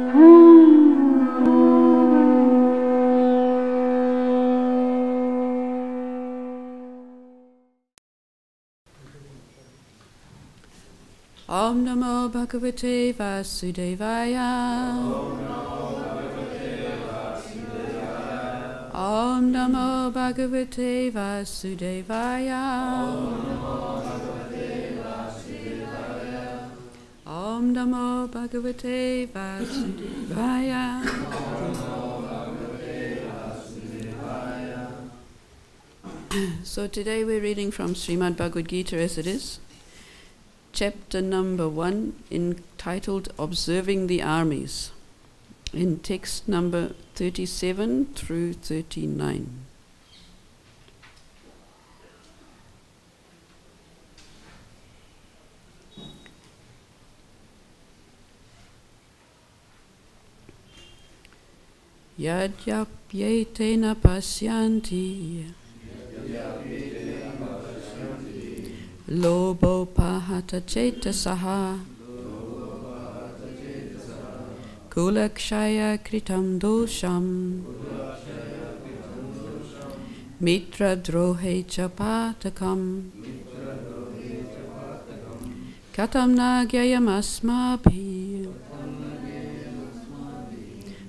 Om Namo Bhagavate Vasudevaya. Om Namo Bhagavate Vasudevaya. Om Namo Bhagavate Vasudevaya. So today we're reading from Srimad Bhagavad-Gita as it is. Chapter number 1, entitled Observing the Armies, in text number 37 through 39. Yadyapyetena pasyanti Lobo pahata chetasaha Kulakshaya kritam dosham Mitra drohe chapatakam Katam nagyayam asmabhi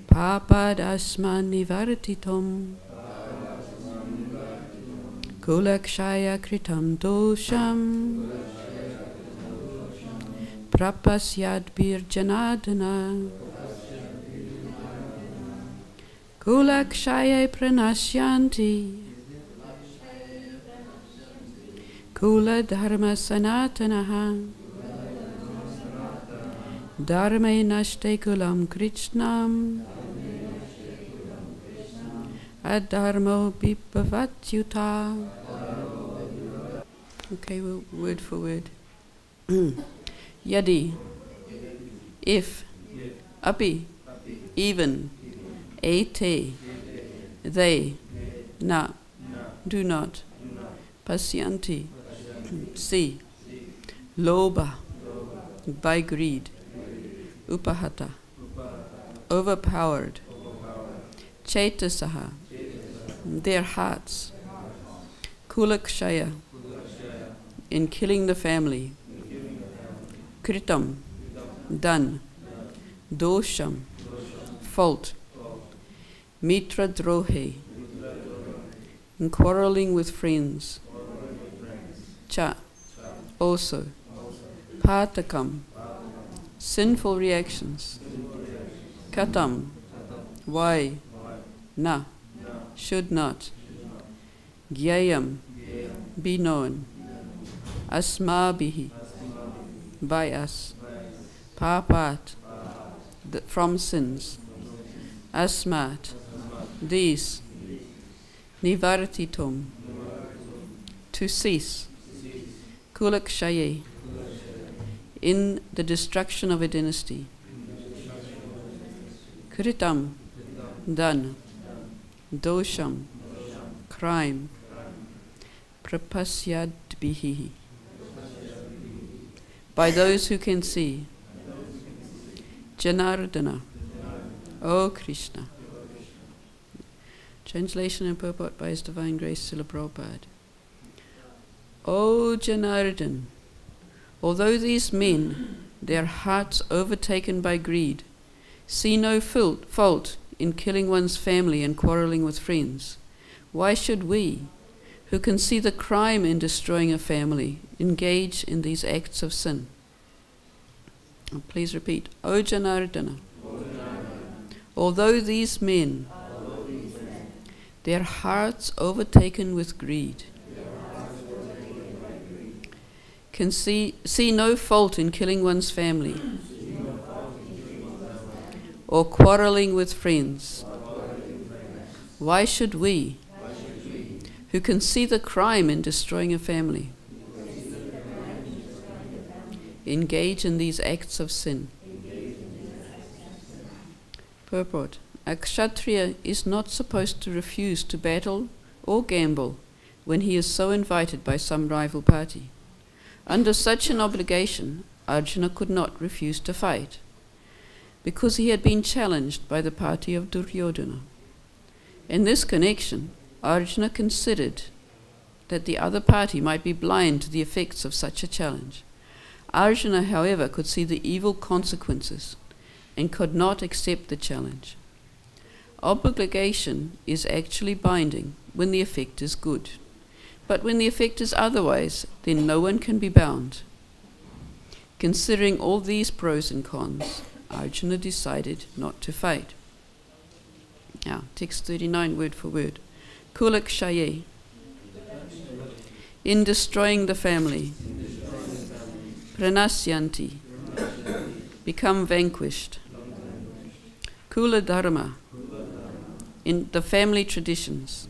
Papadasman nivartitom Kulakshaya kritam dosham Prapasyad birjanadana Kulakshaya pranashyanti Kula dharma sanatanaha Dharme nashte kulam krishnam Adharmo bipavatyuta. Okay, well, word for word. Yadi, if, api, even, ete, they, na, do not, pasyanti, see, loba, by greed, upahata, overpowered, chetasaha, their hearts, kulakshaya, in killing the family, kritam, done, dosham, fault, mitra drohe, in quarreling with friends, cha, also, patakam, sinful reactions, katam, why, na, should not, gyayam, be known, asmabihi, by us, papat, from sins, asmat, these, nivartitum, to cease, kulakshaye, in the destruction of a dynasty, kritam, done, dosham, crime, prapasyad bihi, by those who can see, Janardana, O Krishna. Translation and purport by His Divine Grace Srila Prabhupada. O Janardana, although these men, their hearts overtaken by greed, see no fault in killing one's family and quarreling with friends, why should we, who can see the crime in destroying a family, engage in these acts of sin? And please repeat, O Janardana, although these men, their hearts overtaken with greed, can see no fault in killing one's family or quarreling with friends, why should we, who can see the crime in destroying a family, engage in these acts of sin? Purport. A kshatriya is not supposed to refuse to battle or gamble when he is so invited by some rival party. Under such an obligation, Arjuna could not refuse to fight. because he had been challenged by the party of Duryodhana. In this connection, Arjuna considered that the other party might be blind to the effects of such a challenge. Arjuna, however, could see the evil consequences and could not accept the challenge. Obligation is actually binding when the effect is good, but when the effect is otherwise, then no one can be bound. Considering all these pros and cons, Arjuna decided not to fight. Now, text 39, word for word. Kulakshaye. In destroying the family. Pranasyanti. Become vanquished. Kula dharma. In the family traditions.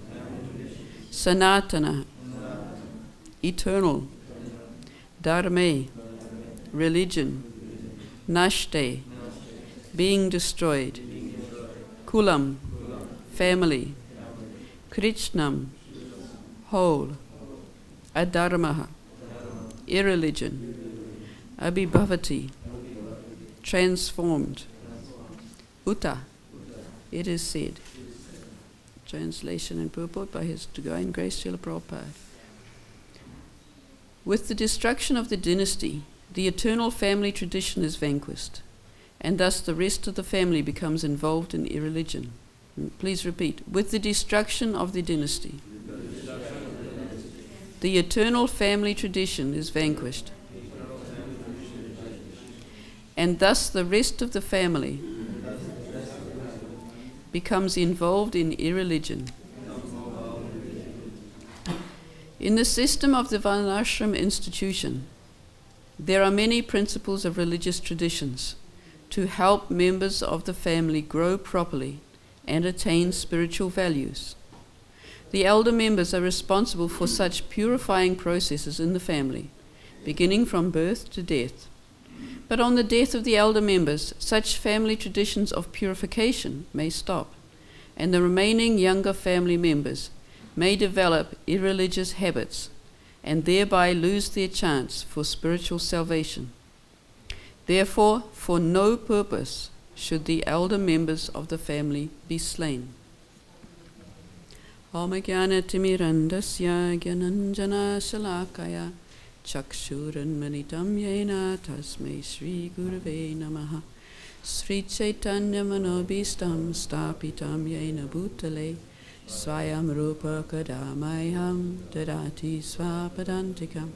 Sanatana. Eternal. Dharme. Religion. Nashte. Being destroyed. Kulam. Family. Krishnam. Whole. Adharmaha. Irreligion. Abhibhavati. Transformed. Uta. It is said. Translation and purport by His Divine Grace Srila Prabhupada. With the destruction of the dynasty, the eternal family tradition is vanquished, and thus the rest of the family becomes involved in irreligion. Please repeat. With the destruction of the dynasty, the eternal family tradition is vanquished, and thus the rest of the family becomes involved in irreligion. In the system of the Varnashram institution, there are many principles of religious traditions to help members of the family grow properly and attain spiritual values. The elder members are responsible for such purifying processes in the family, beginning from birth to death. But on the death of the elder members, such family traditions of purification may stop, and the remaining younger family members may develop irreligious habits and thereby lose their chance for spiritual salvation. Therefore, for no purpose should the elder members of the family be slain. Omajnana timirandasya gyananjana shalakaya chakshuranmanitam yena tasmai Sri Gurave Namaha Sri Chaitanya Manobhistam Stapitam Yena Bhutale Swayam Rupa Kadamayam Dadati Swapadantikam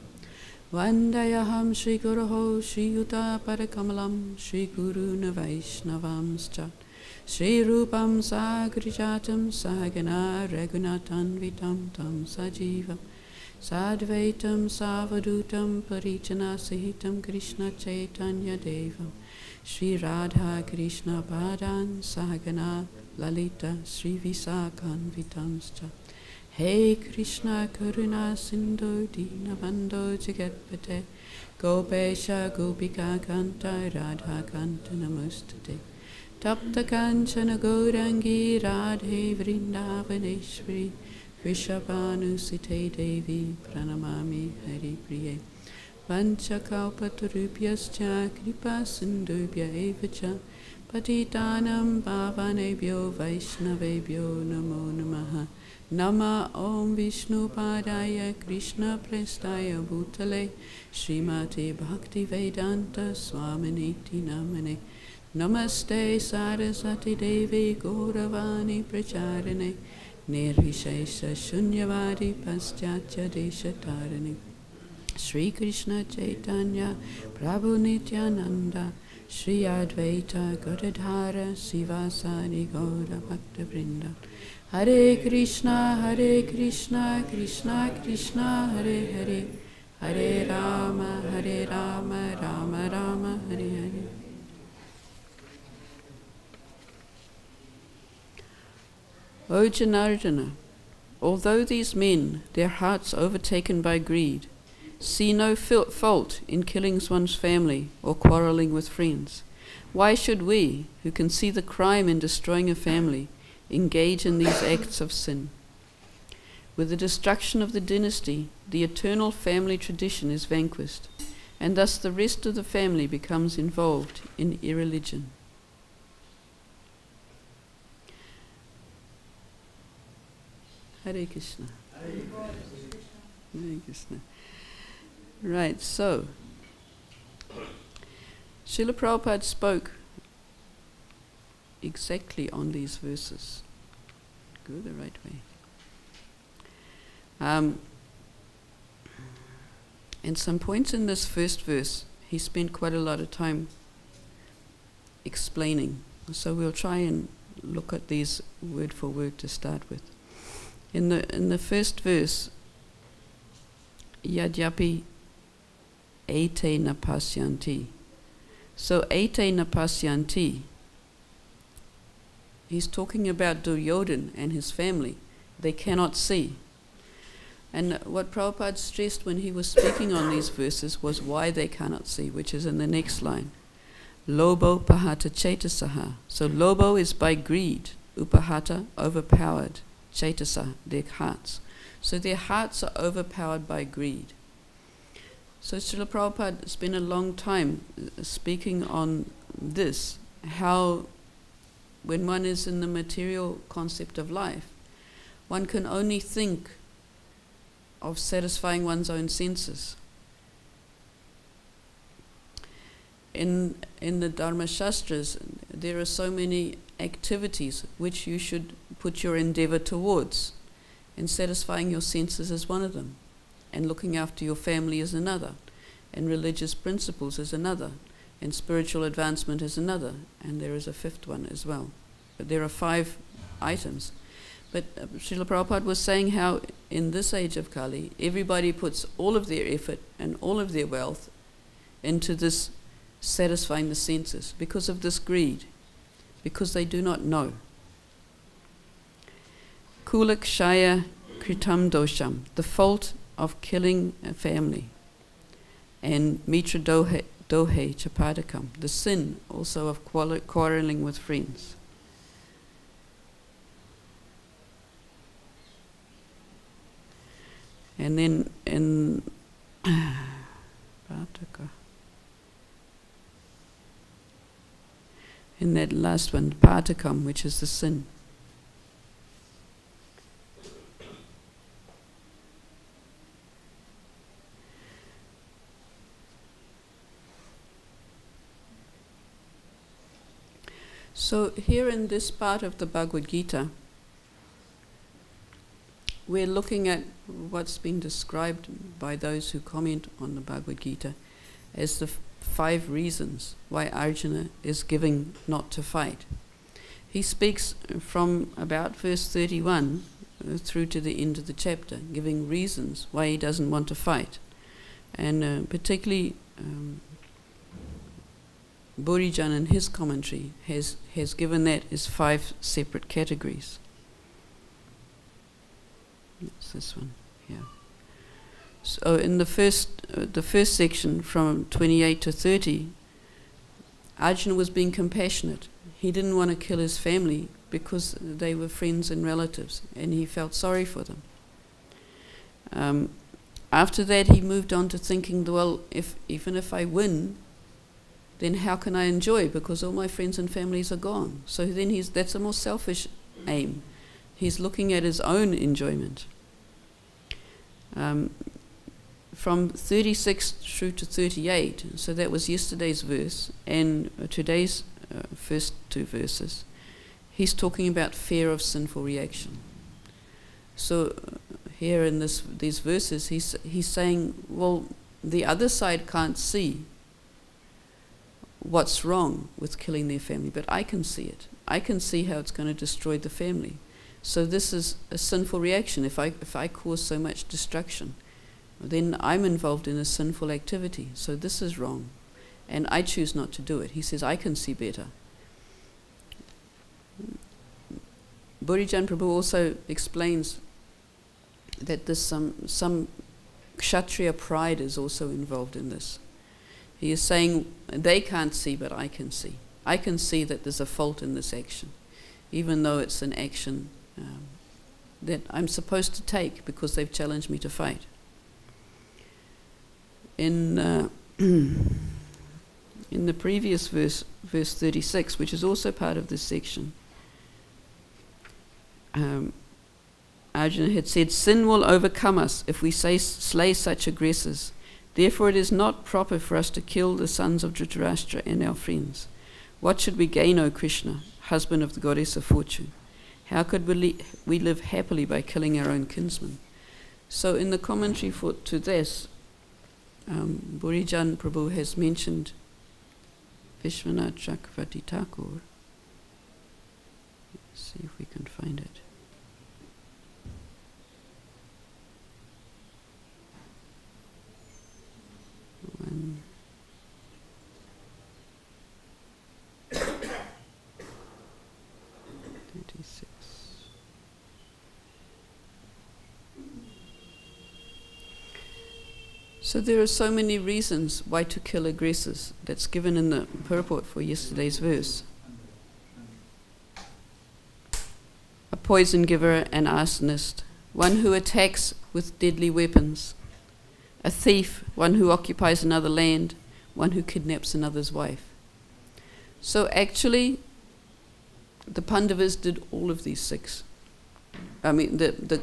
Vandayaham Sri Guruho Sri Yuta Parakamalam Sri Guru Navaishnavamscha Sri Rupam Sagrijatam Sagana Raghunatan Vitam Tam Sajivam Sadvaitam Savadutam Parichana Sahitam Krishna Chaitanya Devam Sri Radha Krishna Padan Sagana Lalita Sri Visakan Vitamscha Hey Krishna Karuna Sindhu Dinabandho Jagatpate Gopesha Gopika Kanta Radha Kanta Namustate Tapta Kanchana Gaurangi Radhe Vrindavaneshwari Vishabhanusite Devi Pranamami Hari Priye Vanchakalpatarubhyascha Kripa Sindhubhya evacha Patitanam Bhavanebhyo Vaishnavebhyo Namo Namaha Nama Om Vishnu Padaya Krishna Prestaya Bhutale Srimate Bhakti Vedanta Swaminiti Namane Namaste Saraswati Devi Gauravani Pracharane Nirvishesha Shunyavadi Paschatya Deshatarane Sri Krishna Chaitanya Prabhu Nityananda Sri Advaita Gadadhara Sivasari Gaura Bhakta Vrinda Hare Krishna Krishna Krishna Hare Hare Hare Rama Rama Rama Hare Hare. O Janardana, although these men, their hearts overtaken by greed, see no fault in killing one's family or quarreling with friends, why should we, who can see the crime in destroying a family, engage in these acts of sin? With the destruction of the dynasty, the eternal family tradition is vanquished, and thus the rest of the family becomes involved in irreligion. Hare Krishna. Hare Krishna. Right, so Srila Prabhupada spoke exactly on these verses. Go the right way. And some points in this first verse, he spent quite a lot of time explaining. So we'll try and look at these word for word to start with. In the first verse, Yadyapi ete na pasyanti. So ete na pasyanti, he's talking about Duryodhana and his family. They cannot see. And what Prabhupada stressed when he was speaking on these verses was why they cannot see, which is in the next line. Lobo pahata chetasaha. So lobo is by greed, upahata, overpowered, chetasa, their hearts. So their hearts are overpowered by greed. So Srila Prabhupada spent a long time speaking on this, how when one is in the material concept of life, one can only think of satisfying one's own senses. In the Dharma Shastras, there are so many activities which you should put your endeavor towards, and satisfying your senses is one of them, and looking after your family is another, and religious principles is another, and spiritual advancement is another, and there is a fifth one as well. But there are 5 items. But Srila Prabhupada was saying how in this age of Kali, everybody puts all of their effort and all of their wealth into this satisfying the senses because of this greed, because they do not know. Kulakshaya kritam dosham, the fault of killing a family, and mitra dohe chapadakam, the sin also of quarreling with friends. And then in that last one, patakam, which is the sin. So here in this part of the Bhagavad-Gita, we're looking at what's been described by those who comment on the Bhagavad-Gita as the 5 reasons why Arjuna is giving not to fight. He speaks from about verse 31 through to the end of the chapter, giving reasons why he doesn't want to fight. And particularly Bhurijan in his commentary has given that as 5 separate categories. It's this one here. So in the first section from 28 to 30, Arjuna was being compassionate. He didn't want to kill his family because they were friends and relatives, and he felt sorry for them. After that, he moved on to thinking, well, even if I win, then how can I enjoy? Because all my friends and families are gone. So then that's a more selfish aim. He's looking at his own enjoyment. From 36 through to 38, so that was yesterday's verse, and today's first 2 verses, he's talking about fear of sinful reaction. So here in these verses, he's saying, well, the other side can't see what's wrong with killing their family, but I can see it. I can see how it's going to destroy the family. So this is a sinful reaction. If I cause so much destruction, then I'm involved in a sinful activity. So this is wrong, and I choose not to do it. He says, I can see better. Bhurijan Prabhu also explains that there's some Kshatriya pride is also involved in this. He is saying, they can't see, but I can see. I can see that there's a fault in this action, even though it's an action that I'm supposed to take because they've challenged me to fight. In the previous verse 36, which is also part of this section, Arjuna had said, sin will overcome us if we slay such aggressors. Therefore it is not proper for us to kill the sons of Dhritarashtra and our friends. What should we gain, O Krishna, husband of the goddess of fortune? How could we live happily by killing our own kinsmen? So in the commentary to this, Burijan Prabhu has mentioned Vishwanath Chakravarti Thakur. Let's see if we can find it. One. So there are so many reasons why to kill aggressors. That's given in the purport for yesterday's verse. A poison giver, an arsonist, one who attacks with deadly weapons, a thief, one who occupies another land, one who kidnaps another's wife. So actually, the Pandavas did all of these six. I mean, the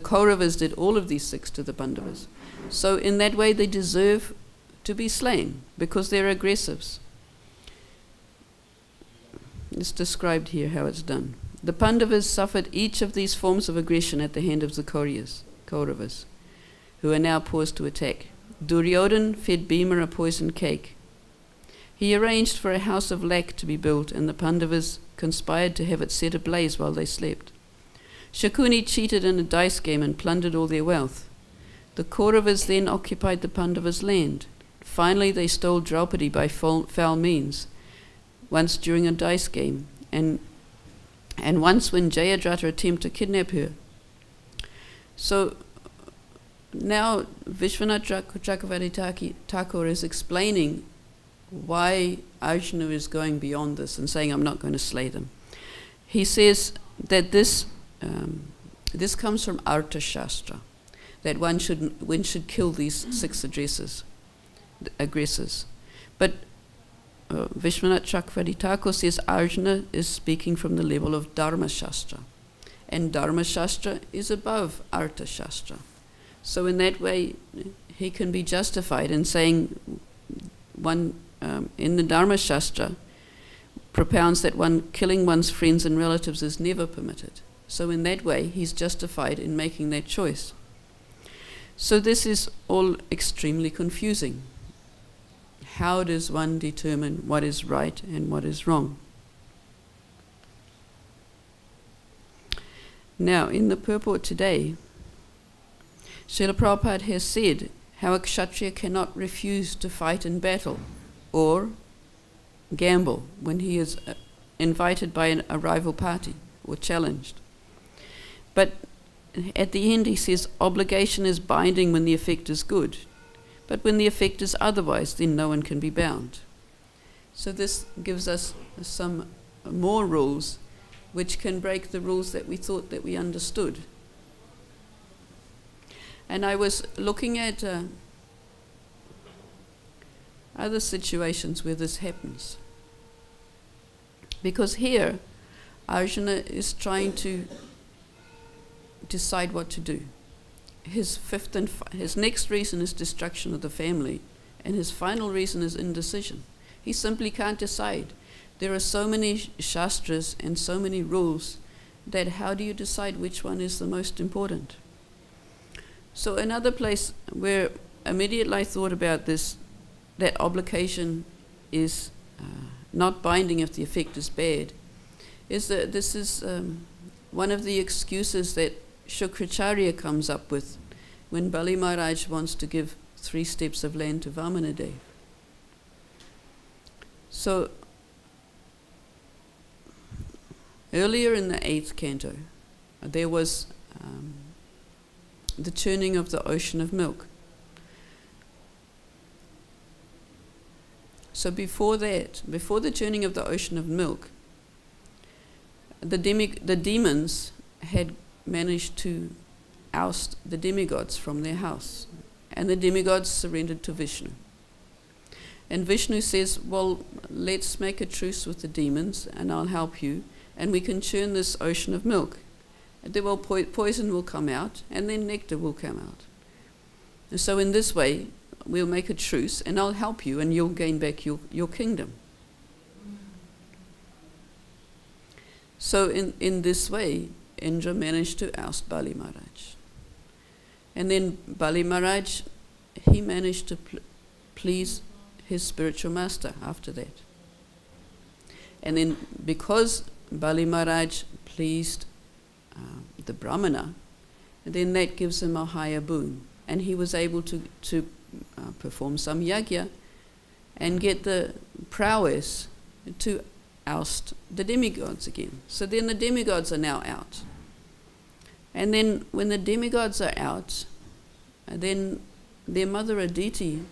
Kauravas did all of these six to the Pandavas. So in that way they deserve to be slain, because they're aggressives. It's described here how it's done. The Pandavas suffered each of these forms of aggression at the hand of the Kauravas, who are now poised to attack. Duryodhan fed Bhima a poisoned cake. He arranged for a house of lac to be built, and the Pandavas conspired to have it set ablaze while they slept. Shakuni cheated in a dice game and plundered all their wealth. The Kauravas then occupied the Pandavas' land. Finally they stole Draupadi by foul means, once during a dice game, and once when Jayadratha attempted to kidnap her. So now Vishwanath Chakravarti Thakur is explaining why Arjuna is going beyond this and saying, I'm not going to slay them. He says that this comes from Artha Shastra, that one should kill these six aggressors. But Vishwanath Chakravarti Thakur says Arjuna is speaking from the level of Dharma Shastra, and Dharma Shastra is above Artha Shastra. So in that way, he can be justified in saying one in the Dharma Shastra propounds that one killing one's friends and relatives is never permitted. So in that way, he's justified in making that choice. So this is all extremely confusing. How does one determine what is right and what is wrong? Now, in the purport today, Srila Prabhupada has said how a Kshatriya cannot refuse to fight in battle or gamble when he is invited by a rival party or challenged. But at the end he says obligation is binding when the effect is good, but when the effect is otherwise, then no one can be bound. So this gives us some more rules which can break the rules that we thought that we understood. And I was looking at other situations where this happens. Because here, Arjuna is trying to decide what to do. His next reason is destruction of the family, and his final reason is indecision. He simply can't decide. There are so many shastras and so many rules that how do you decide which one is the most important? So another place where immediately I thought about this, that obligation is not binding if the effect is bad, is that this is one of the excuses that Shukracharya comes up with when Bali Maharaj wants to give 3 steps of land to Vamanadev. So earlier in the 8th canto, there was the churning of the ocean of milk. So before that, before the churning of the ocean of milk, the demons had managed to oust the demigods from their house, and the demigods surrendered to Vishnu. And Vishnu says, well, let's make a truce with the demons and I'll help you, and we can churn this ocean of milk. poison will come out, and then nectar will come out. And so in this way, we'll make a truce, and I'll help you, and you'll gain back your kingdom. So in this way, Indra managed to oust Bali Maharaj. And then Bali Maharaj, he managed to please his spiritual master after that. And then because Bali Maharaj pleased the Brahmana, then that gives him a higher boon. And he was able to perform some yajna and get the prowess to oust the demigods again. So then the demigods are now out. And then when the demigods are out, then their mother Aditi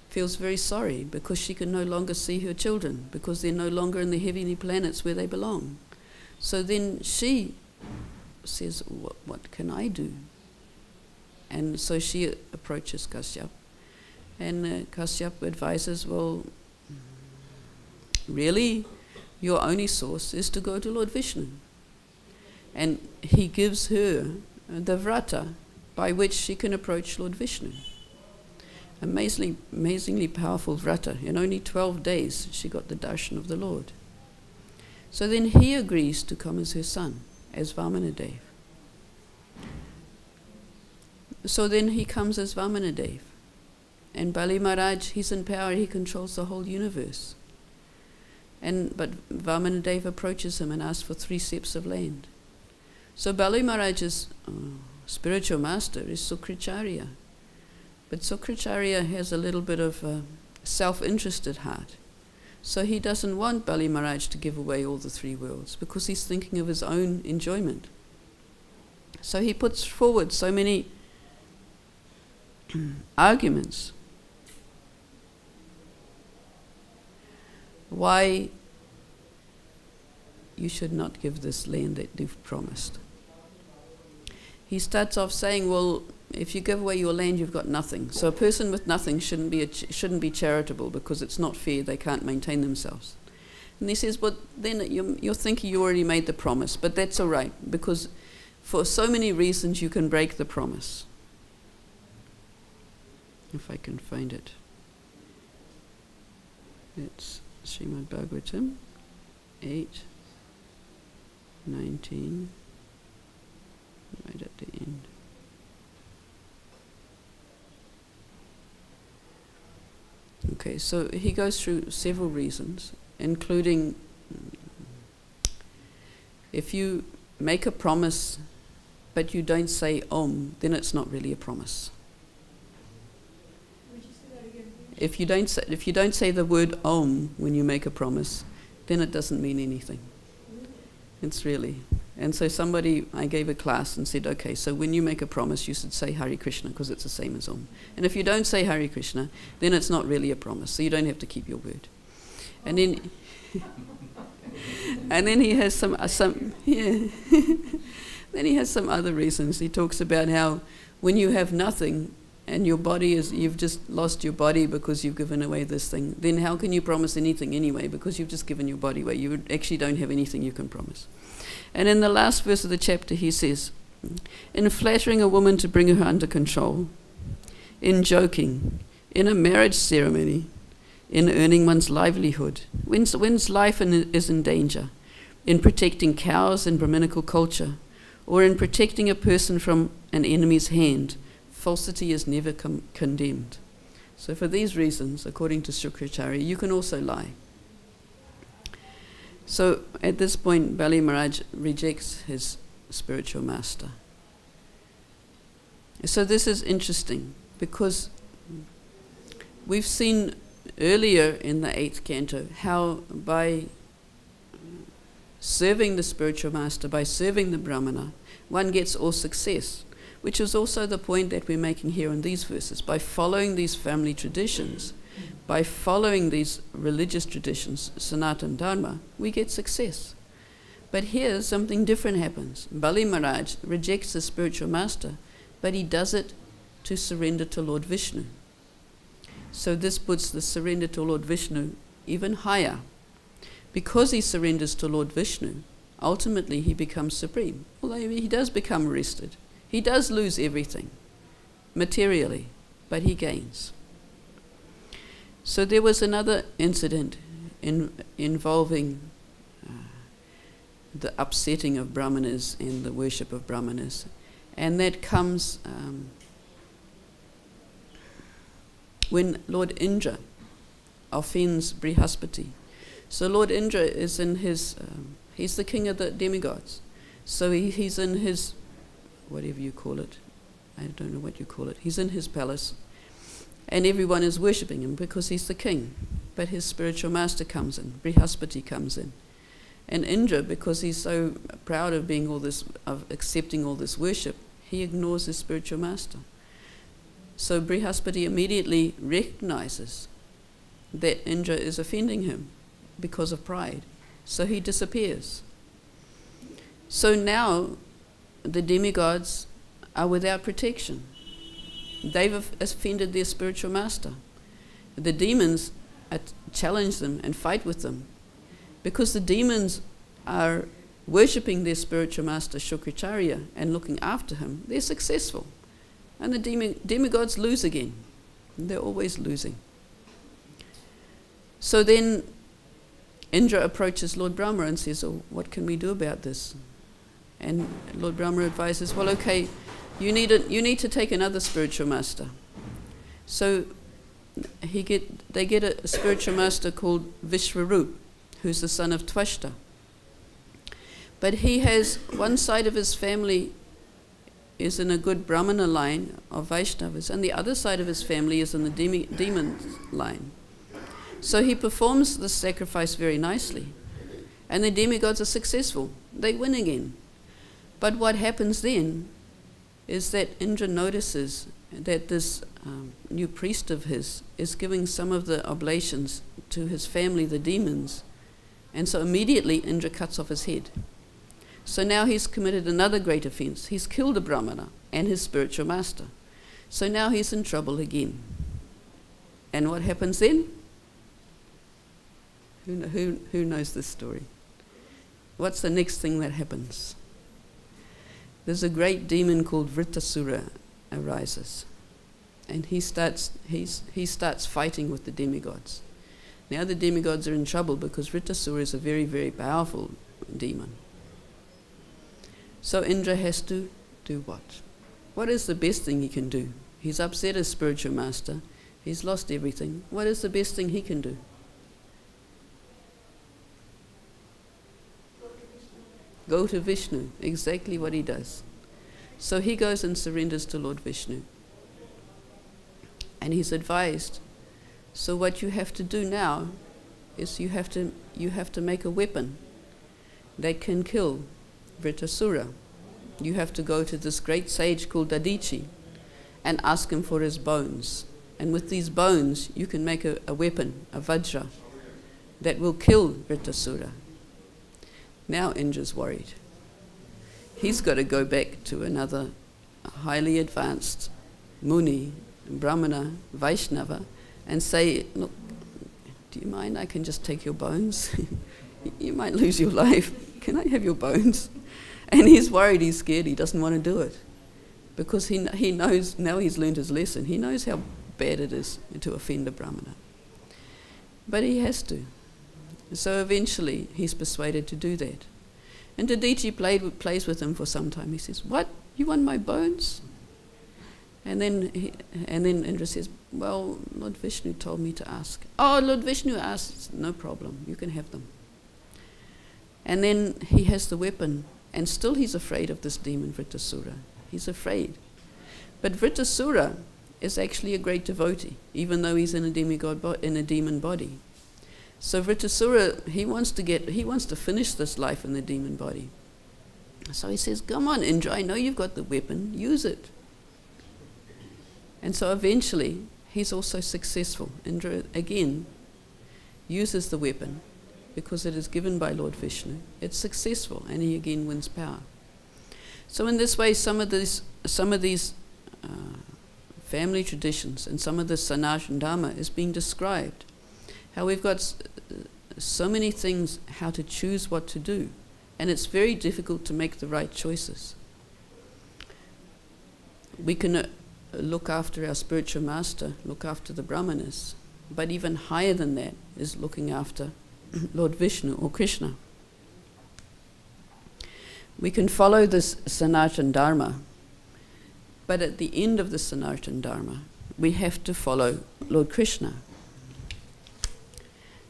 feels very sorry because she can no longer see her children, because they're no longer in the heavenly planets where they belong. So then she says, what can I do? And so she approaches Kashyap. And Kashyap advises, well, really, your only source is to go to Lord Vishnu. And he gives her the vrata by which she can approach Lord Vishnu. Amazingly powerful vrata. In only 12 days, she got the darshan of the Lord. So then he agrees to come as her son, as Vamanadev. So then he comes as Vamanadev. And Bali Maharaj, he's in power, he controls the whole universe. But Vamanadev approaches him and asks for 3 steps of land. So Bali Maharaj's spiritual master is Sukracharya. But Sukracharya has a little bit of a self-interested heart. So he doesn't want Bali Maharaj to give away all the 3 worlds because he's thinking of his own enjoyment. So he puts forward so many arguments why you should not give this land that you've promised. He starts off saying, well, if you give away your land, you've got nothing. So a person with nothing shouldn't be charitable because it's not fair, they can't maintain themselves. And he says, but then you're thinking you already made the promise, but that's all right, because for so many reasons you can break the promise. If I can find it. It's Srimad Bhagavatam 8:19, right at the end. Okay, so he goes through several reasons, including if you make a promise but you don't say Om, then it's not really a promise. If you don't say the word Om when you make a promise, then it doesn't mean anything. It's really. And so I gave a class and said, okay, so when you make a promise, you should say Hare Krishna because it's the same as Om. And if you don't say Hare Krishna, then it's not really a promise, so you don't have to keep your word. And then, and then he has some yeah. Then he has some other reasons. He talks about how when you have nothing, and your body you've just lost your body because you've given away this thing, then how can you promise anything anyway? Because you've just given your body away. You actually don't have anything you can promise. And in the last verse of the chapter he says, in flattering a woman to bring her under control, in joking, in a marriage ceremony, in earning one's livelihood, one's life is in danger, in protecting cows in Brahminical culture, or in protecting a person from an enemy's hand, falsity is never condemned. So for these reasons, according to Shukracharya, you can also lie. So at this point, Bali Maharaj rejects his spiritual master. So this is interesting because we've seen earlier in the 8th canto how by serving the spiritual master, by serving the Brahmana, one gets all success, which is also the point that we're making here in these verses. By following these family traditions, by following these religious traditions, Sanatana Dharma, we get success. But here something different happens. Bali Maharaj rejects the spiritual master, but he does it to surrender to Lord Vishnu. So this puts the surrender to Lord Vishnu even higher. Because he surrenders to Lord Vishnu, ultimately he becomes supreme. Although he does become rested. He does lose everything, materially, but he gains. So there was another incident involving the upsetting of brahmanas and the worship of brahmanas. And that comes when Lord Indra offends Brihaspati. So Lord Indra is in his, he's the king of the demigods. So he's in his, whatever you call it, I don't know what you call it, he's in his palace. And everyone is worshipping him because he's the king. But his spiritual master comes in, Brihaspati comes in. And Indra, because he's so proud of being all this, of accepting all this worship, he ignores his spiritual master. So Brihaspati immediately recognizes that Indra is offending him because of pride. So he disappears. So now the demigods are without protection. They've offended their spiritual master. The demons challenge them and fight with them. Because the demons are worshipping their spiritual master Shukracharya and looking after him, they're successful. And the demigods lose again. They're always losing. So then Indra approaches Lord Brahma and says, "Oh, what can we do about this?" And Lord Brahma advises, "Well, okay, you need to take another spiritual master." So they get a spiritual master called Vishwarup, who's the son of Twashta. But he has one side of his family is in a good Brahmana line of Vaishnavas, and the other side of his family is in the demon line. So he performs the sacrifice very nicely, and the demigods are successful. They win again. But what happens then is that Indra notices that this new priest of his is giving some of the oblations to his family, the demons, and so immediately Indra cuts off his head. So now he's committed another great offense. He's killed a brahmana and his spiritual master. So now he's in trouble again. And what happens then? Who knows this story? What's the next thing that happens? There's a great demon called Vritasura arises. And he starts fighting with the demigods. Now the demigods are in trouble because Vritasura is a very, very powerful demon. So Indra has to do what? What is the best thing he can do? He's upset his spiritual master. He's lost everything. What is the best thing he can do? Go to Vishnu. Exactly what he does. So he goes and surrenders to Lord Vishnu. And he's advised, so what you have to do now is you have to make a weapon that can kill Vritasura. You have to go to this great sage called Dadichi and ask him for his bones. And with these bones, you can make a weapon, a vajra, that will kill Vritasura. Now Indra's worried. He's got to go back to another highly advanced Muni, Brahmana, Vaishnava, and say, "Look, do you mind? I can just take your bones. You might lose your life. Can I have your bones?" And he's worried, he's scared, he doesn't want to do it. Because he knows, now he's learned his lesson, he knows how bad it is to offend a Brahmana. But he has to. So eventually he's persuaded to do that. And Dadichi plays with him for some time. He says, "What? You want my bones?" And then Indra says, "Well, Lord Vishnu told me to ask." "Oh, Lord Vishnu asked, no problem, you can have them." And then he has the weapon, and still he's afraid of this demon Vritasura. He's afraid. But Vritasura is actually a great devotee, even though he's in a demon body. So Vritasura, he wants to finish this life in the demon body. So he says, "Come on, Indra, I know you've got the weapon, use it." And so eventually, he's also successful. Indra, again, uses the weapon because it is given by Lord Vishnu. It's successful, and he again wins power. So in this way, some of these family traditions and some of the Sanatana Dharma is being described. How we've got so many things, how to choose what to do, And it's very difficult to make the right choices. We can look after our spiritual master, look after the brahmanas, but even higher than that is looking after Lord Vishnu or Krishna. We can follow this Sanatana Dharma, but at the end of the Sanatana Dharma, we have to follow Lord Krishna.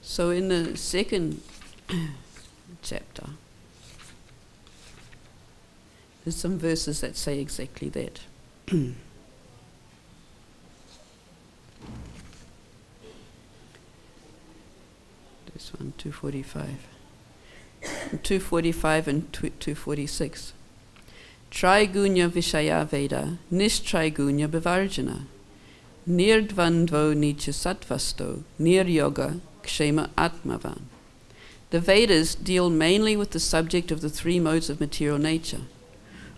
So in the second chapter, there's some verses that say exactly that. This one, 245. 245 and 246. Trigunya Vishaya Veda, Nishtrigunya Bivarjana, Nirdvandvo Nicha Sattvasto, Niryoga Kshema Atmavan. The Vedas deal mainly with the subject of the three modes of material nature.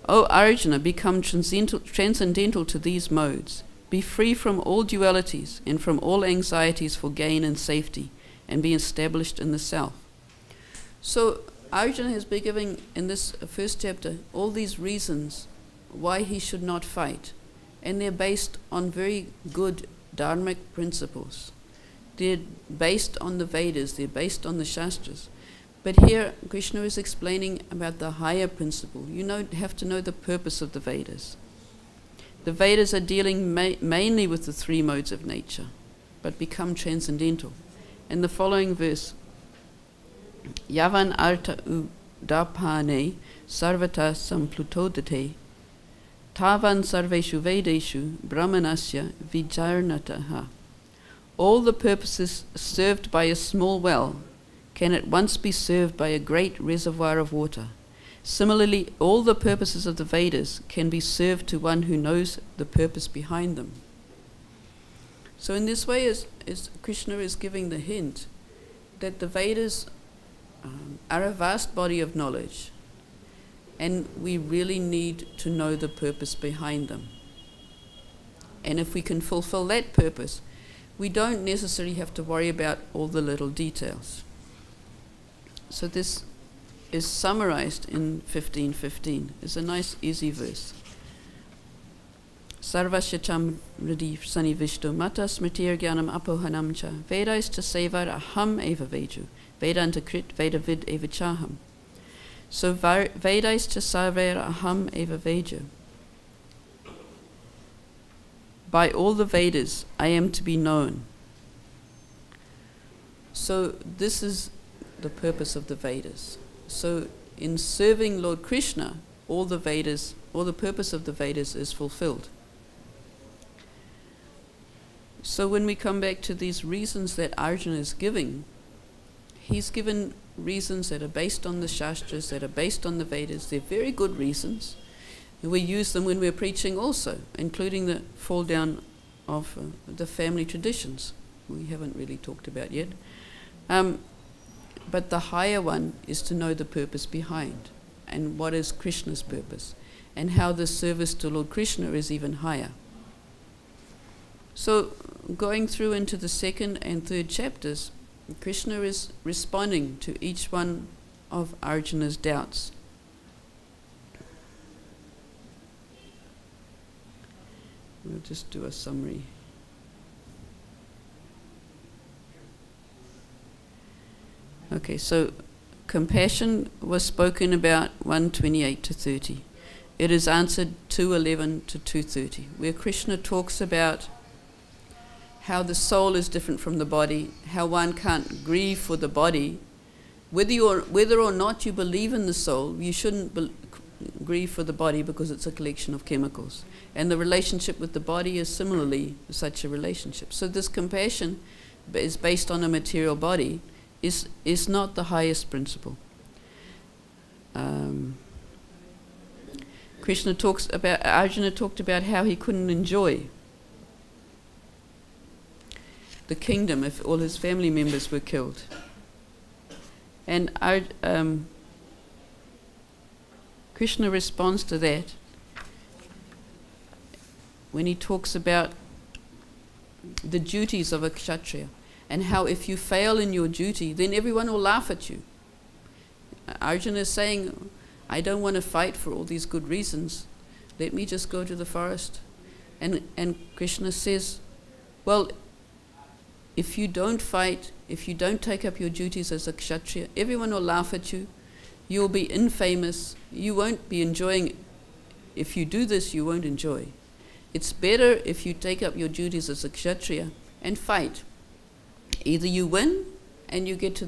O Arjuna, become transcendental to these modes. Be free from all dualities and from all anxieties for gain and safety, and be established in the self. So Arjuna has been giving in this first chapter all these reasons why he should not fight, and they're based on very good dharmic principles. They're based on the Vedas, they're based on the Shastras. But here Krishna is explaining about the higher principle. You have to know the purpose of the Vedas. The Vedas are dealing mainly with the three modes of nature, but become transcendental. In the following verse, Yavan arta udapane sarvata samplutodate tavan sarveshu vedeshu brahmanasya vijarnataha. All the purposes served by a small well can at once be served by a great reservoir of water. Similarly, all the purposes of the Vedas can be served to one who knows the purpose behind them. So in this way, as Krishna is giving the hint that the Vedas are a vast body of knowledge, and we really need to know the purpose behind them. And if we can fulfill that purpose, we don't necessarily have to worry about all the little details. So this is summarized in 15:15. It's a nice, easy verse. Sarvasyatam radhi sanivishto mata smritir gyanam apohanam cha vedais cha sevar aham eva veju vedanta krit vedavid eva chaham. So vedais cha sevar aham eva veju. By all the Vedas I am to be known. So this is the purpose of the Vedas. So in serving Lord Krishna, all the purpose of the Vedas is fulfilled. So when we come back to these reasons that Arjuna is giving, he's given reasons that are based on the Shastras, that are based on the Vedas. They're very good reasons. And we use them when we're preaching also, including the fall down of the family traditions we haven't really talked about yet. But the higher one is to know the purpose behind, and what is Krishna's purpose, and how the service to Lord Krishna is even higher. So going through into the second and third chapters, Krishna is responding to each one of Arjuna's doubts. We'll just do a summary. Okay, so compassion was spoken about 128 to 30. It is answered 211 to 230, where Krishna talks about how the soul is different from the body, how one can't grieve for the body. Whether or not you believe in the soul, you shouldn't grieve for the body because it's a collection of chemicals. And the relationship with the body is similarly such a relationship. So this compassion is based on a material body, is not the highest principle. Arjuna talked about how he couldn't enjoy the kingdom if all his family members were killed. And Krishna responds to that when he talks about the duties of a kshatriya, and how if you fail in your duty, then everyone will laugh at you. Arjuna is saying, I don't want to fight for all these good reasons. Let me just go to the forest. And Krishna says, well, if you don't fight, if you don't take up your duties as a kshatriya, everyone will laugh at you. You'll be infamous. You won't be enjoying. If you do this, you won't enjoy. It's better if you take up your duties as a kshatriya and fight. Either you win and you get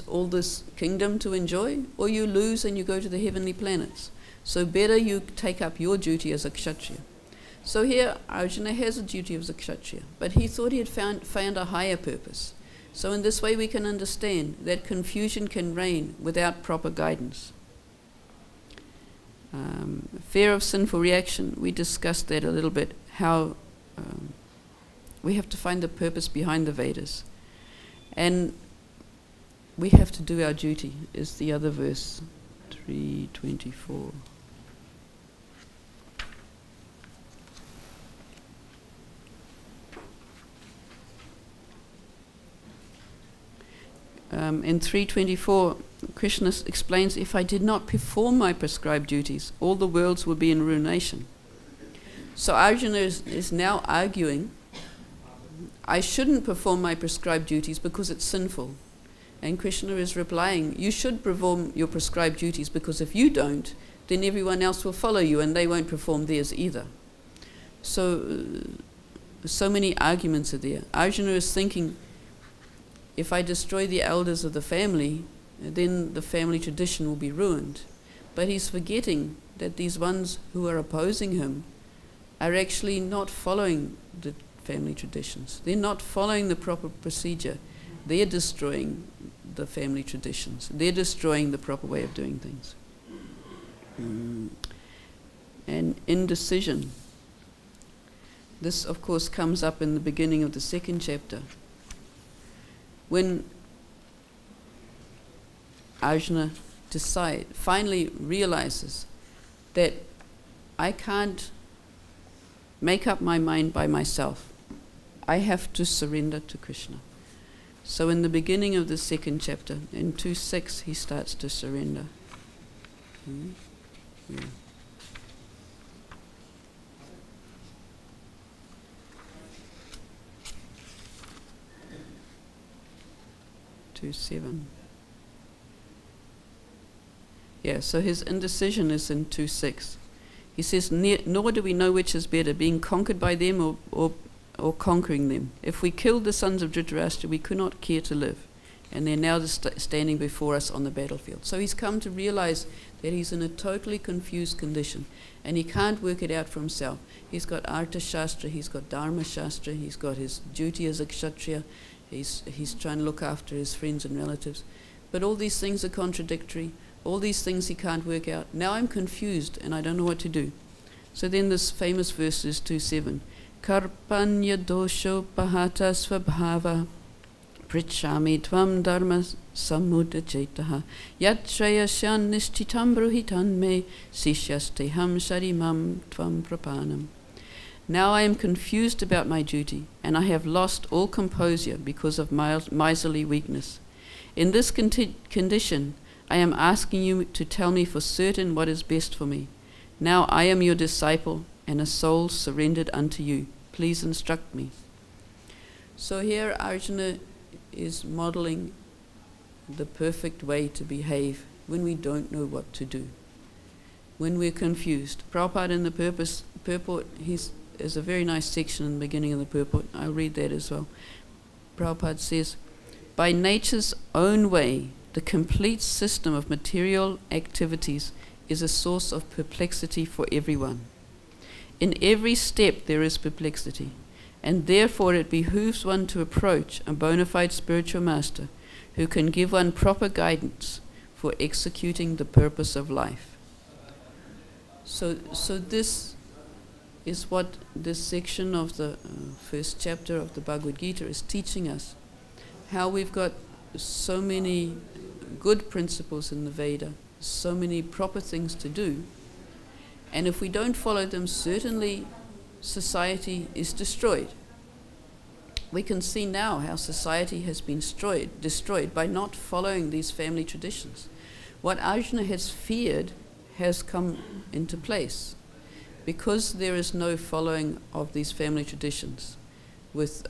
all this kingdom to enjoy, or you lose and you go to the heavenly planets. So better you take up your duty as a kshatriya. So here Arjuna has a duty as a kshatriya, but he thought he had found a higher purpose. So in this way we can understand that confusion can reign without proper guidance. Fear of sinful reaction, we discussed that a little bit, how we have to find the purpose behind the Vedas. And we have to do our duty, is the other verse, 324. In 324, Krishna explains, if I did not perform my prescribed duties, all the worlds would be in ruination. So Arjuna is now arguing, I shouldn't perform my prescribed duties because it's sinful. And Krishna is replying, you should perform your prescribed duties, because if you don't, then everyone else will follow you and they won't perform theirs either. So many arguments are there. Arjuna is thinking, if I destroy the elders of the family, then the family tradition will be ruined. But he's forgetting that these ones who are opposing him are actually not following the family traditions. They're not following the proper procedure. They're destroying the family traditions. They're destroying the proper way of doing things. And indecision. This, of course, comes up in the beginning of the second chapter. When Arjuna finally realizes that I can't make up my mind by myself. I have to surrender to Krishna. So in the beginning of the second chapter, in 2:6, he starts to surrender. Yeah. 2:7. Yeah, so his indecision is in 2:6. He says, nor do we know which is better, being conquered by them or conquering them. If we killed the sons of Dhritarashtra, we could not care to live. And they're now standing before us on the battlefield. So he's come to realize that he's in a totally confused condition. And he can't work it out for himself. He's got Artha Shastra, he's got Dharma Shastra, he's got his duty as a Kshatriya, he's trying to look after his friends and relatives. But all these things are contradictory. All these things he can't work out. Now I'm confused and I don't know what to do. So then this famous verse is 2:7. Karpanya dosho pahata svabhava prichami tvam dharma samudachetaha yatshayasyan nishchitam bruhitan me sishyasteham sharimam tvam prapanam. Now I am confused about my duty, and I have lost all composure because of miserly weakness. In this condition, I am asking you to tell me for certain what is best for me. Now I am your disciple and a soul surrendered unto you. Please instruct me. So here Arjuna is modeling the perfect way to behave when we don't know what to do, when we're confused. Prabhupada in the purport, there's a very nice section in the beginning of the purport. I'll read that as well. Prabhupada says, by nature's own way, the complete system of material activities is a source of perplexity for everyone. In every step there is perplexity, and therefore it behooves one to approach a bona fide spiritual master who can give one proper guidance for executing the purpose of life. So this is what this section of the first chapter of the Bhagavad-Gita is teaching us. How we've got so many good principles in the Veda, so many proper things to do, and if we don't follow them, certainly society is destroyed. we can see now how society has been destroyed by not following these family traditions. What Arjuna has feared has come into place. Because there is no following of these family traditions with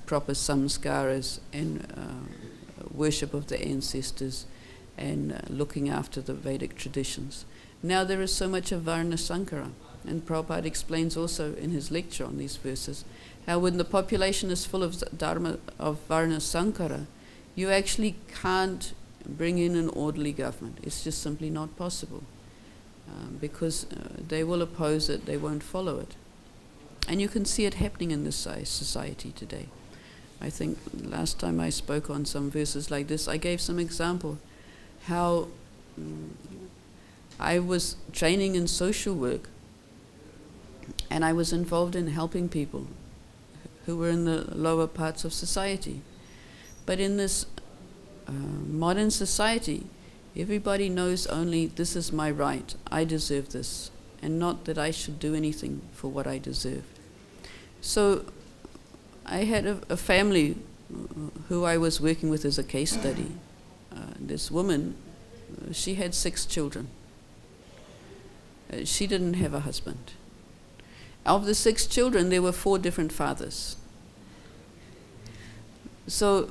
proper samskaras and worship of the ancestors and looking after the Vedic traditions. Now there is so much of Varna Sankara, and Prabhupada explains also in his lecture on these verses how when the population is full of dharma of Varna Sankara, you actually can't bring in an orderly government. It's just simply not possible. Because they will oppose it, they won't follow it. And you can see it happening in this society today. I think last time I spoke on some verses like this, I gave some example how I was training in social work and I was involved in helping people who were in the lower parts of society. But in this modern society, everybody knows only this is my right, I deserve this, and not that I should do anything for what I deserve. So I had a family who I was working with as a case study. This woman, she had 6 children. She didn't have a husband. Of the 6 children, there were 4 different fathers. So,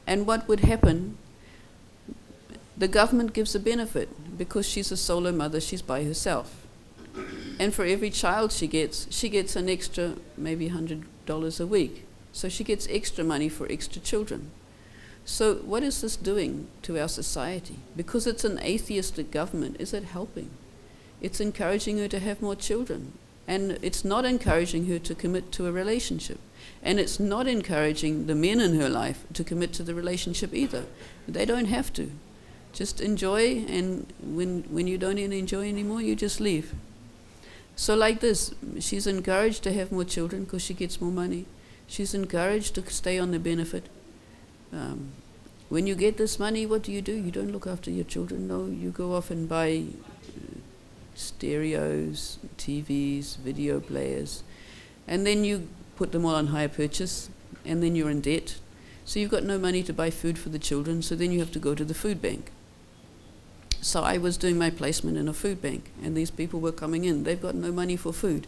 and what would happen? The government gives a benefit because she's a solo mother, she's by herself. And for every child she gets an extra maybe $100 a week. So she gets extra money for extra children. So what is this doing to our society? Because it's an atheistic government, is it helping? It's encouraging her to have more children. And it's not encouraging her to commit to a relationship. And it's not encouraging the men in her life to commit to the relationship either. They don't have to. Just enjoy, and when you don't enjoy anymore, you just leave. So like this, she's encouraged to have more children because she gets more money. She's encouraged to stay on the benefit. When you get this money, what do? You don't look after your children. No, you go off and buy stereos, TVs, video players, and then you put them all on hire purchase, and then you're in debt. So you've got no money to buy food for the children, so then you have to go to the food bank. So I was doing my placement in a food bank, and these people were coming in. They've got no money for food,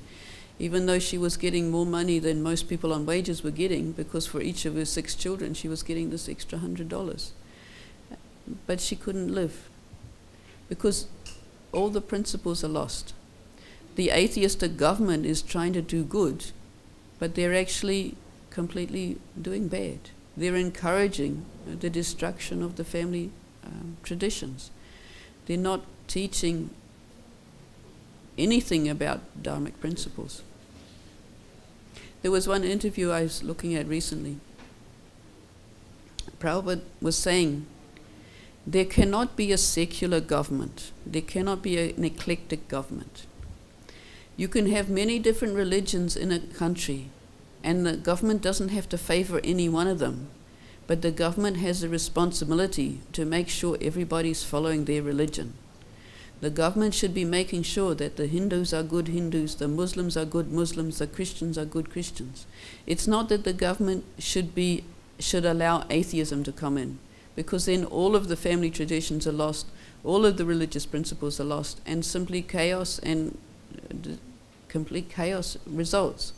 even though she was getting more money than most people on wages were getting, because for each of her 6 children, she was getting this extra $100. But she couldn't live, because all the principles are lost. The atheistic government is trying to do good, but they're actually completely doing bad. They're encouraging the destruction of the family traditions. They're not teaching anything about dharmic principles. There was one interview I was looking at recently. Prabhupada was saying, there cannot be a secular government. There cannot be an eclectic government. You can have many different religions in a country, and the government doesn't have to favor any one of them. But the government has a responsibility to make sure everybody's following their religion. The government should be making sure that the Hindus are good Hindus, the Muslims are good Muslims, the Christians are good Christians. It's not that the government should allow atheism to come in, because then all of the family traditions are lost, all of the religious principles are lost, and simply chaos and complete chaos results.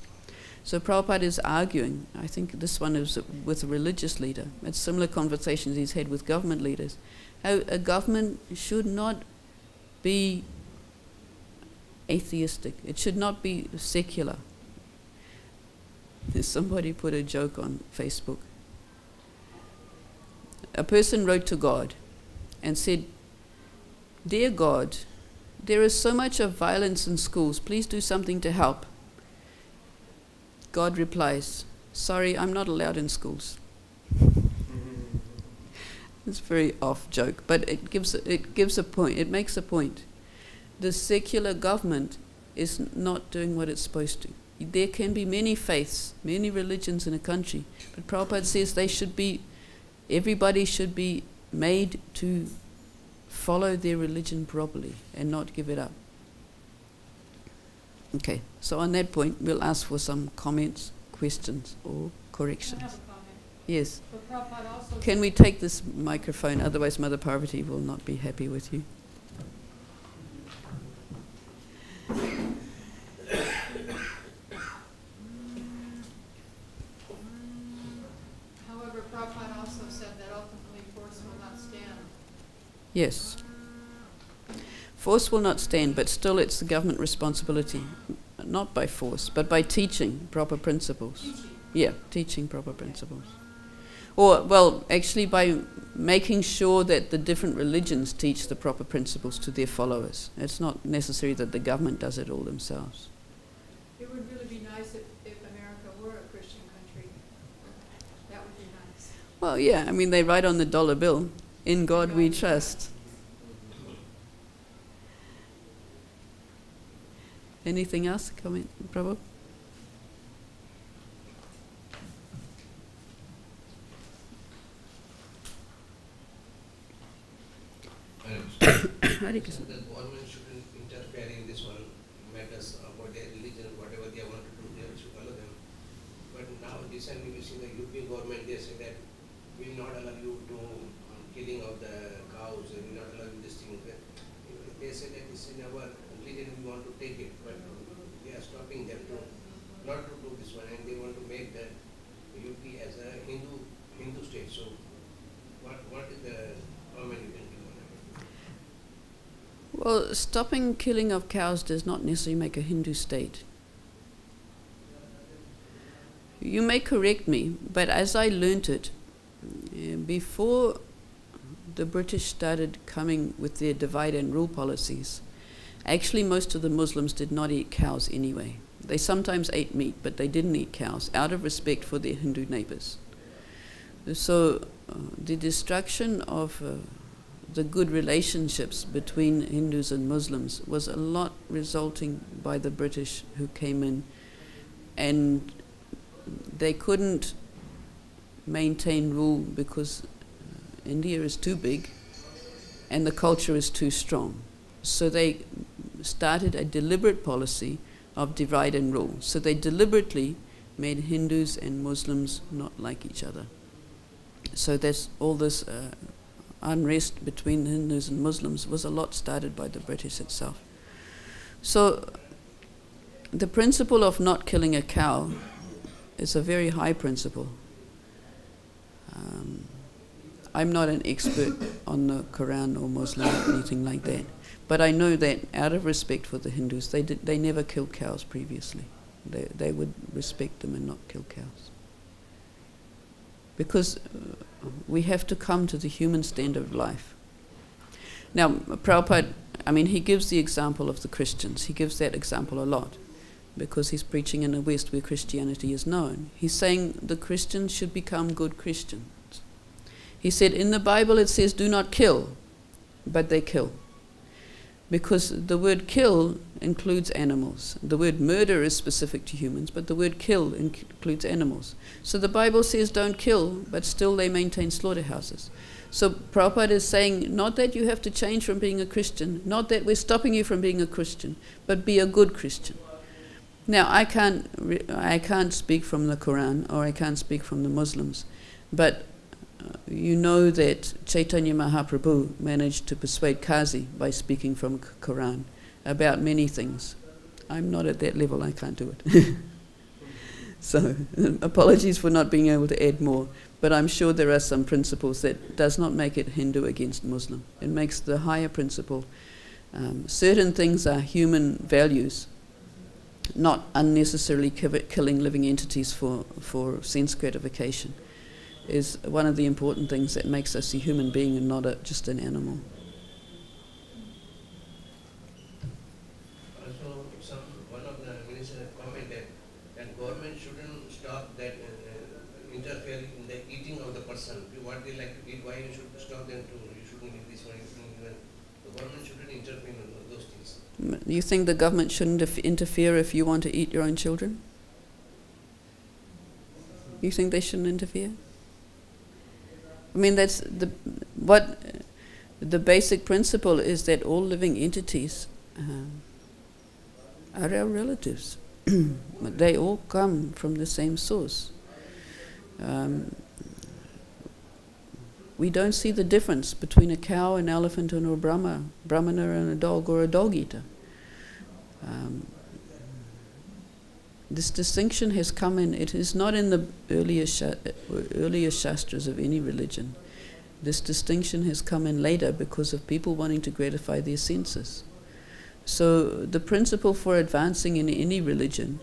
So Prabhupada is arguing, I think this one is with a religious leader, it's similar conversations he's had with government leaders, how a government should not be atheistic, it should not be secular. Somebody put a joke on Facebook. A person wrote to God and said, "Dear God, there is so much of violence in schools, please do something to help." God replies, "Sorry, I'm not allowed in schools." It's a very off joke, but it gives a point. It makes a point. The secular government is not doing what it's supposed to. There can be many faiths, many religions in a country, but Prabhupada says everybody should be made to follow their religion properly and not give it up. Okay, so on that point, we'll ask for some comments. questions or corrections. I have a comment. Yes. But Prabhupada also Can we take this microphone? Otherwise Mother Parvati will not be happy with you. However, Prabhupada also said that ultimately force will not stand. Yes. Force will not stand, but still it's the government responsibility, not by force, but by teaching proper principles. Teaching. Yeah, teaching proper principles. Or, well, actually by making sure that the different religions teach the proper principles to their followers. It's not necessary that the government does it all themselves. It would really be nice if America were a Christian country. That would be nice. Well, yeah, I mean, they write on the dollar bill, "In God we trust." Anything else? Comment, Prabhu? The government shouldn't interfere in this one matters about their religion, whatever they want to do, they should follow them. But now recently we see the UP government, they say that we will not allow you to killing of the cows, and we will not allow you this thing. They say that this is our religion, we want to take it, but we are stopping them to not to do this one, and they want to make the UP as a Hindu state. So what is the government you can do on it? Well, stopping killing of cows does not necessarily make a Hindu state. You may correct me, but as I learnt it, before the British started coming with their divide and rule policies, actually most of the Muslims did not eat cows anyway. They sometimes ate meat, but they didn't eat cows, out of respect for their Hindu neighbors. So the destruction of the good relationships between Hindus and Muslims was a lot resulting by the British who came in, and they couldn't maintain rule because India is too big and the culture is too strong. So they started a deliberate policy of divide and rule. So they deliberately made Hindus and Muslims not like each other. So that's all this unrest between Hindus and Muslims was a lot started by the British itself. So the principle of not killing a cow is a very high principle. I'm not an expert on the Quran or Muslim or anything like that, but I know that out of respect for the Hindus, they never killed cows previously. They would respect them and not kill cows. Because we have to come to the human standard of life. Now, Prabhupada, I mean, he gives the example of the Christians. He gives that example a lot because he's preaching in the West where Christianity is known. He's saying the Christians should become good Christians. He said in the Bible it says do not kill, but they kill. Because the word kill includes animals. The word murder is specific to humans, but the word kill includes animals. So the Bible says don't kill, but still they maintain slaughterhouses. So Prabhupada is saying not that you have to change from being a Christian, not that we're stopping you from being a Christian, but be a good Christian. Now I can't speak from the Quran or I can't speak from the Muslims, but you know that Chaitanya Mahaprabhu managed to persuade Kazi by speaking from Quran about many things. I'm not at that level, I can't do it. So apologies for not being able to add more, but I'm sure there are some principles that does not make it Hindu against Muslim. It makes the higher principle. Certain things are human values, not unnecessarily killing living entities for sense gratification, is one of the important things that makes us a human being and not just an animal. Also, one of the ministers commented that government shouldn't stop that interfere in the eating of the person. What they like to eat, why you should stop them to, you shouldn't eat this one, you shouldn't eat that. The government shouldn't interfere in those things. You think the government shouldn't interfere if you want to eat your own children? You think they shouldn't interfere? I mean, that's the basic principle is that all living entities are our relatives. But they all come from the same source. We don't see the difference between a cow, an elephant, and a brahmana and a dog, or a dog eater. This distinction has come in. It is not in the earlier shastras of any religion. This distinction has come in later because of people wanting to gratify their senses. So the principle for advancing in any religion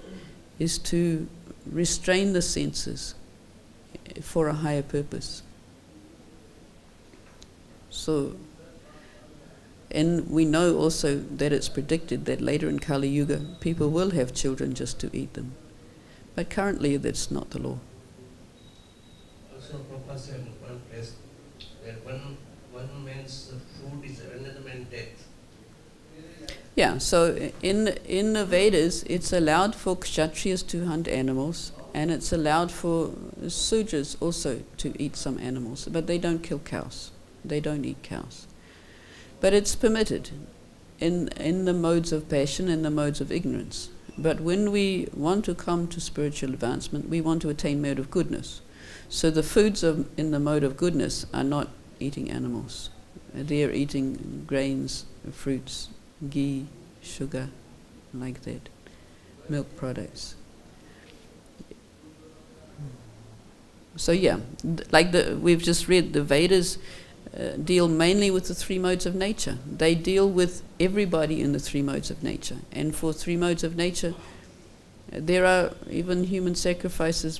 is to restrain the senses for a higher purpose. So, and we know also that it's predicted that later in Kali Yuga people will have children just to eat them. But currently that's not the law. Also, Prabhupada said in one place that one man's food is another man's death. Yeah, so in the Vedas it's allowed for Kshatriyas to hunt animals, and it's allowed for Sudras also to eat some animals, but they don't kill cows. They don't eat cows. But it's permitted in the modes of passion and the modes of ignorance. But when we want to come to spiritual advancement, we want to attain mode of goodness. So the foods in the mode of goodness are not eating animals. They are eating grains, fruits, ghee, sugar, like that, milk products. So yeah, like we've just read, the Vedas deal mainly with the three modes of nature. They deal with everybody in the three modes of nature. And for three modes of nature, there are even human sacrifices.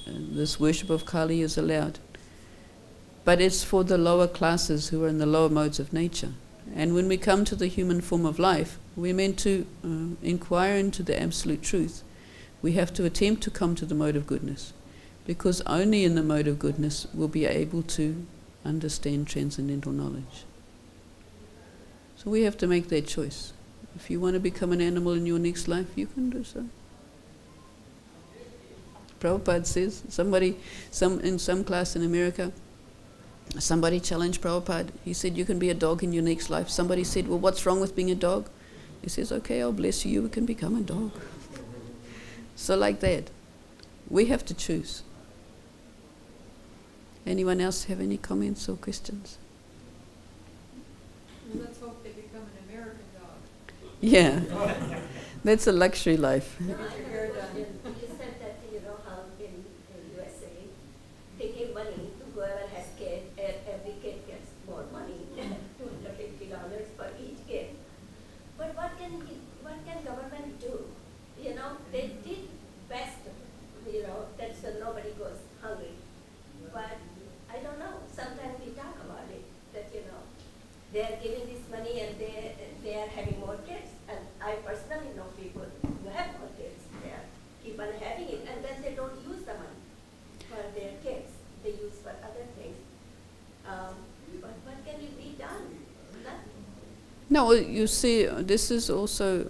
This worship of Kali is allowed. But it's for the lower classes who are in the lower modes of nature. And when we come to the human form of life, we're meant to inquire into the absolute truth. We have to attempt to come to the mode of goodness, because only in the mode of goodness we'll be able to understand transcendental knowledge. So we have to make that choice. If you want to become an animal in your next life, you can do so. Prabhupada says, in some class in America, somebody challenged Prabhupada. He said, you can be a dog in your next life. Somebody said, well, what's wrong with being a dog? He says, okay, I'll bless you, you can become a dog. So like that, we have to choose. Anyone else have any comments or questions? Well, let's hope they become an American dog. Yeah, that's a luxury life. Get your hair done. You said that, how in USA, they give money to whoever has kid, and every kid gets more money, $250 for each kid. But what can government do? They did best, that so nobody goes hungry. But I don't know, sometimes we talk about it, that they are giving this money and they are having more kids. And I personally know people who have more kids. They keep on having it, and then they don't use the money for their kids. They use for other things. But what can be done? Nothing. No, you see, this is also,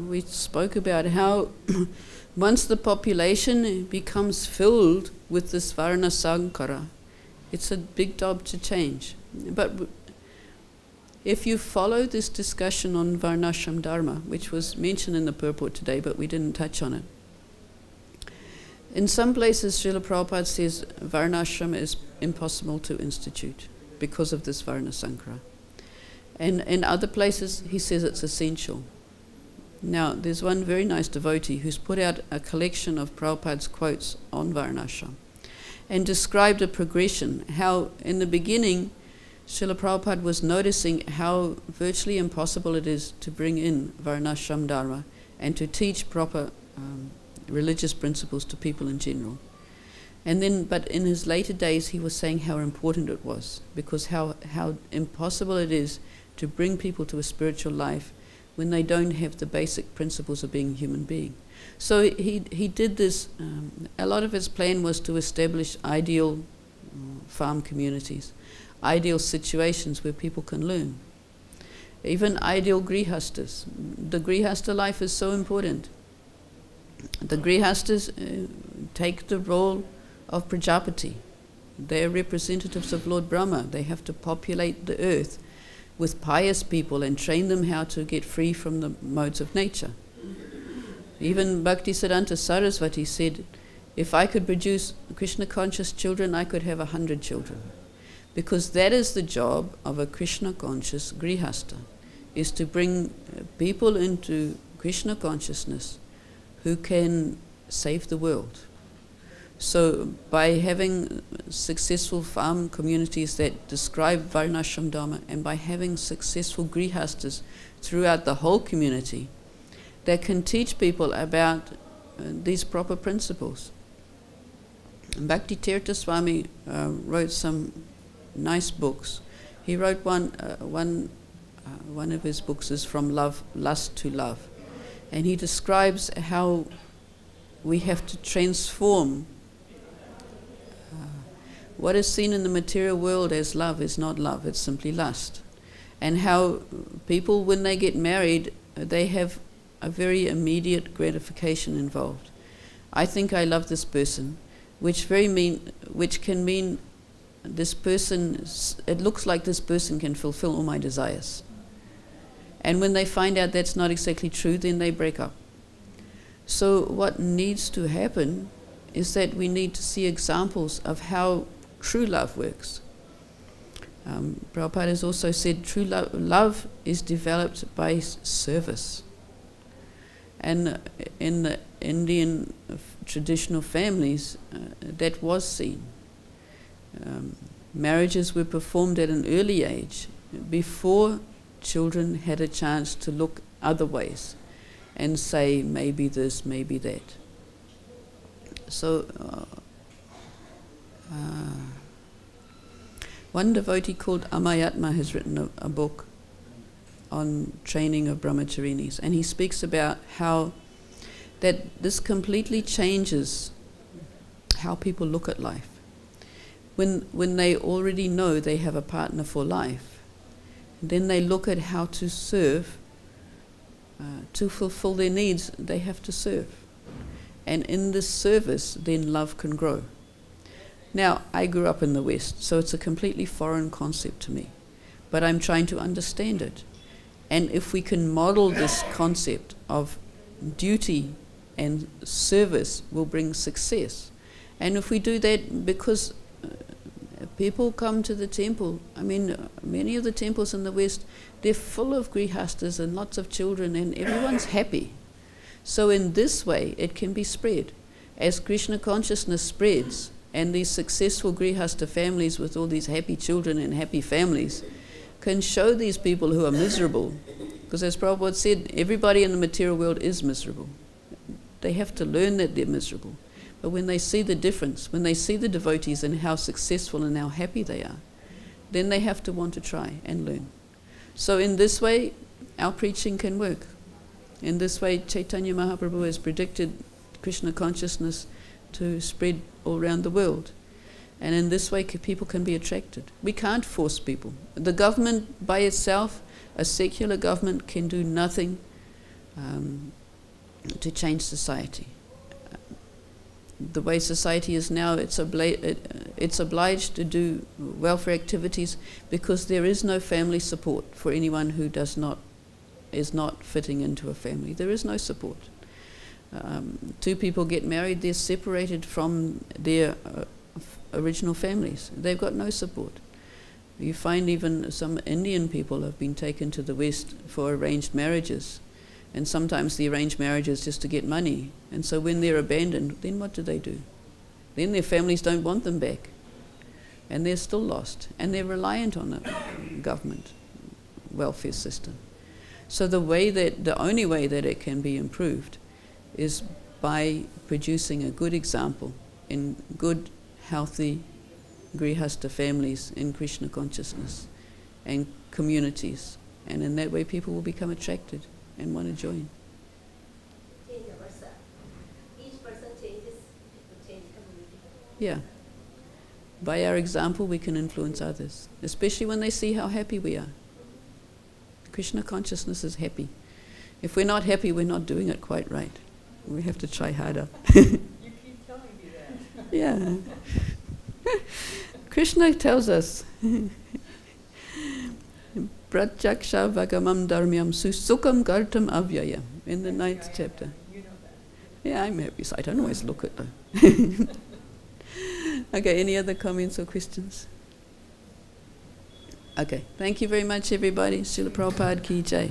we spoke about how once the population becomes filled with this varna sankara, it's a big job to change. But if you follow this discussion on varnashram dharma, which was mentioned in the purport today, but we didn't touch on it. In some places, Srila Prabhupada says varnashram is impossible to institute because of this varna sankara. And in other places, he says it's essential. Now, there's one very nice devotee who's put out a collection of Prabhupada's quotes on varnashram and described a progression, how in the beginning, Srila Prabhupada was noticing how virtually impossible it is to bring in varnashram dharma and to teach proper religious principles to people in general. And then, but in his later days, he was saying how important it was, because how impossible it is to bring people to a spiritual life when they don't have the basic principles of being a human being. So he did this, a lot of his plan was to establish ideal farm communities, ideal situations where people can learn. Even ideal grihastas. The grihasta life is so important. The grihastas take the role of Prajapati. They are representatives of Lord Brahma. They have to populate the earth with pious people and train them how to get free from the modes of nature. Even Bhaktisiddhanta Saraswati said, if I could produce Krishna-conscious children, I could have 100 children. Because that is the job of a Krishna-conscious grihastha, is to bring people into Krishna consciousness who can save the world. So by having successful farm communities that describe Varnashram Dharma, and by having successful grihastas throughout the whole community that can teach people about these proper principles. Bhakti Tirtha Swami wrote some nice books. He wrote one of his books is From Lust to Love. And he describes how we have to transform what is seen in the material world as love is not love, it's simply lust. And how people, when they get married, they have a very immediate gratification involved. I think I love this person, which can mean this person, it looks like this person can fulfill all my desires. And when they find out that's not exactly true, then they break up. So what needs to happen is that we need to see examples of how true love works. Prabhupada has also said true love is developed by service. And in the Indian traditional families, that was seen. Marriages were performed at an early age, before children had a chance to look other ways and say, maybe this, maybe that. So, one devotee called Amayatma has written a book on training of brahmacharinis, and he speaks about how that this completely changes how people look at life. When they already know they have a partner for life, then they look at how to serve, to fulfill their needs, they have to serve. And in this service, then love can grow. Now, I grew up in the West, so it's a completely foreign concept to me. But I'm trying to understand it. And if we can model this concept of duty and service, will bring success. And if we do that, because people come to the temple, I mean, many of the temples in the West, they're full of grihastas and lots of children, and everyone's happy. So in this way, it can be spread. As Krishna consciousness spreads, and these successful grihasta families with all these happy children and happy families can show these people who are miserable, because as Prabhupada said, everybody in the material world is miserable. They have to learn that they're miserable. But when they see the difference, when they see the devotees and how successful and how happy they are, then they have to want to try and learn. So in this way, our preaching can work. In this way, Chaitanya Mahaprabhu has predicted Krishna consciousness to spread all around the world. And in this way, people can be attracted. We can't force people. The government by itself, a secular government, can do nothing to change society. The way society is now, it's obliged to do welfare activities because there is no family support for anyone who is not fitting into a family. There is no support. Two people get married, they're separated from their original families. They've got no support. You find even some Indian people have been taken to the West for arranged marriages. And sometimes the arranged marriage is just to get money. And so when they're abandoned, then what do? Then their families don't want them back. And they're still lost. And they're reliant on the government welfare system. So the only way that it can be improved is by producing a good example in good, healthy grihasta families in Krishna consciousness and communities. And in that way people will become attracted and want to join. Change ourselves. Each person changes to change community. Yeah. By our example we can influence others, especially when they see how happy we are. Krishna consciousness is happy. If we're not happy, we're not doing it quite right. We have to try harder. You keep telling me that. Yeah. Krishna tells us, Pratyaksha vagamam dharmyam susukham kartam avyayam, in the 9th chapter. You know that. Yeah, I'm happy, so I don't always look at them. Okay, any other comments or questions? Okay, thank you very much, everybody. Srila Prabhupada ki jai.